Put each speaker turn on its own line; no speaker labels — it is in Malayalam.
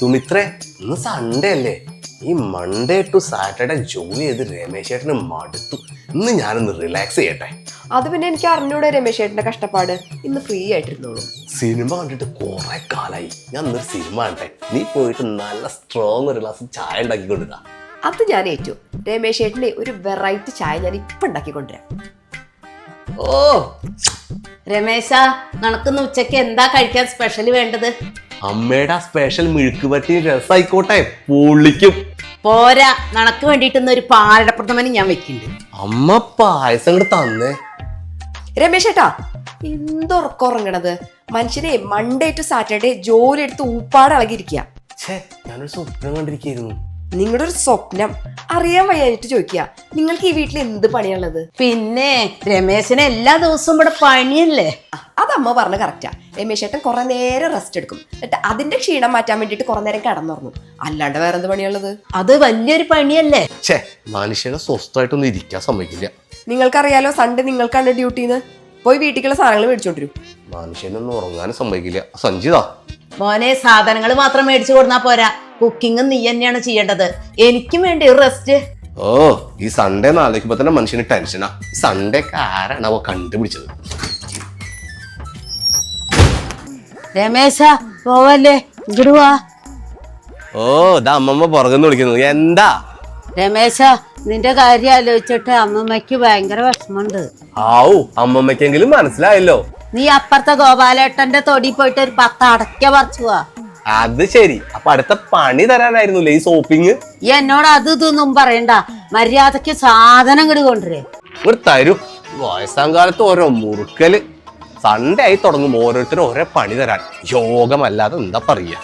സുമിത്രേ, ഇന്ന് സൺഡേ അല്ലേ? ഈ മൺഡേ ടു സാറ്റർഡേ ജോലി ചെയ്ത് രമേശ് ചേട്ടന് മടുത്തു. ഇന്ന് ഞാനൊന്ന് റിലാക്സ് ചെയ്യട്ടെ.
അത് പിന്നെ എനിക്ക് അറിഞ്ഞൂടെ രമേശ് ചേട്ടന്റെ കഷ്ടപ്പാട്. ഇന്ന് ഫ്രീ ആയിട്ടിരുന്നോളൂ.
സിനിമ കണ്ടിട്ട് കുറെ കാലായി. ഞാൻ ഇന്നൊരു സിനിമ കണ്ടേ. നീ പോയിട്ട് നല്ല സ്ട്രോങ് ഒരു ഗ്ലാസ് ചായ ഉണ്ടാക്കി കൊണ്ടുവരാ.
അത് ഞാൻ ഏറ്റു. രമേശ് ചേട്ടന്റെ ഒരു വെറൈറ്റി ചായ ഞാൻ ഇപ്പൊ ഉണ്ടാക്കിക്കൊണ്ടുവരാം.
ഓ രമേശ, നടക്കുന്ന ഉച്ചക്ക് എന്താ കഴിക്കാൻ സ്പെഷ്യൽ വേണ്ടത്?
അമ്മയുടെ സ്പെഷ്യൽ മെഴുക്ക് പറ്റി രസമായിക്കോട്ടെ, പൊള്ളിക്കും.
പോരാ, നനക്ക് വേണ്ടിട്ട് ഒരു പാലടപ്രഥമന് ഞാൻ വെക്കുന്നുണ്ട്.
അമ്മ പായസം കൂടെ തന്നേ.
രമേശ് ചേട്ടാ, എന്തുറക്കറങ്ങണത്? മനുഷ്യനെ മൺഡേ ടു സാറ്റർഡേ ജോലി എടുത്ത് ഊപ്പാട് ഇളകിയിരിക്കുക.
ഞാനൊരു സ്വപ്നം കണ്ടിരിക്കുന്നു.
നിങ്ങളുടെ ഒരു സ്വപ്നം അറിയാൻ വയ്യാഞ്ഞിട്ട് ചോദിക്കുക. നിങ്ങൾക്ക് ഈ വീട്ടിൽ എന്ത് പണിയുള്ളത്?
പിന്നെ രമേശന് എല്ലാ ദിവസവും ഇവിടെ പണിയല്ലേ?
അതമ്മ പറഞ്ഞ കറക്റ്റാ. രമേശ് ചേട്ടൻ കുറെ നേരം റെസ്റ്റ് എടുക്കും, എന്നിട്ട് അതിന്റെ ക്ഷീണം മാറ്റാൻ വേണ്ടിട്ട് കുറെ നേരം കിടന്നുറങ്ങും. അല്ലാണ്ട് വേറെ എന്ത് പണിയുള്ളത്?
അത് വലിയൊരു പണിയല്ലേ?
മനുഷ്യനെ സ്വസ്ഥമായിട്ടൊന്നും ഇരിക്കാൻ സമ്മതിക്കില്ല.
നിങ്ങൾക്കറിയാലോ, സൺഡേ നിങ്ങൾക്കാണ് ഡ്യൂട്ടിന്ന്. പോയി വീട്ടിലുള്ള സാധനങ്ങൾ മേടിച്ചോണ്ടിരും.
മനുഷ്യനൊന്നും ഉറങ്ങാനും സമ്മതിക്കില്ല. സഞ്ജിതാ
മോനെ, സാധനങ്ങൾ മാത്രം മേടിച്ചു കൊടുന്നാ പോരാ, കുക്കിംഗ് നീ തന്നെയാണ് ചെയ്യേണ്ടത്. എനിക്കും വേണ്ടി റെസ്റ്റ്.
ഓ, ഈ സൺഡേ നാളേക്കുമ്പോ തന്നെ മനുഷ്യന് ടെൻഷനാ. സൺഡേ ആരാണാവോ കണ്ടുപിടിച്ചത്?
രമേശ, പോവല്ലേ, ഇങ്ങോട്ട് വാ.
ഓ, ഇതാ അമ്മമ്മ പുറകുന്ന് വിളിക്കുന്നു. എന്താ?
രമേശ, നിന്റെ കാര്യം ആലോചിച്ചിട്ട് അമ്മമ്മയ്ക്ക് ഭയങ്കര വിഷമമുണ്ട്.
ആവു, അമ്മമ്മക്കെങ്കിലും മനസ്സിലായല്ലോ.
നീ അപ്പുറത്തെ ഗോപാലേട്ടന്റെ തൊടി പോയിട്ട് ഒരു 10 അടയ്ക്ക പറിച്ചു പോവാ.
അത് ശരി. അപ്പൊ അടുത്ത പണി തരാനായിരുന്നില്ലേ ഈ സോപ്പിങ്?
ഈ എന്നോട് അത് ഇതൊന്നും പറയണ്ട, മര്യാദക്ക് സാധനം ഇങ്ങോട്ട് കൊണ്ടുവരേ.
ഇങ്ങോട്ട് തരൂ. വയസ്സാം കാലത്ത് ഓരോ മുറുക്കല്. സൺഡേ ആയി തുടങ്ങും ഓരോരുത്തരും ഓരോ പണി തരാൻ. യോഗമല്ലാതെ എന്താ പറയാ?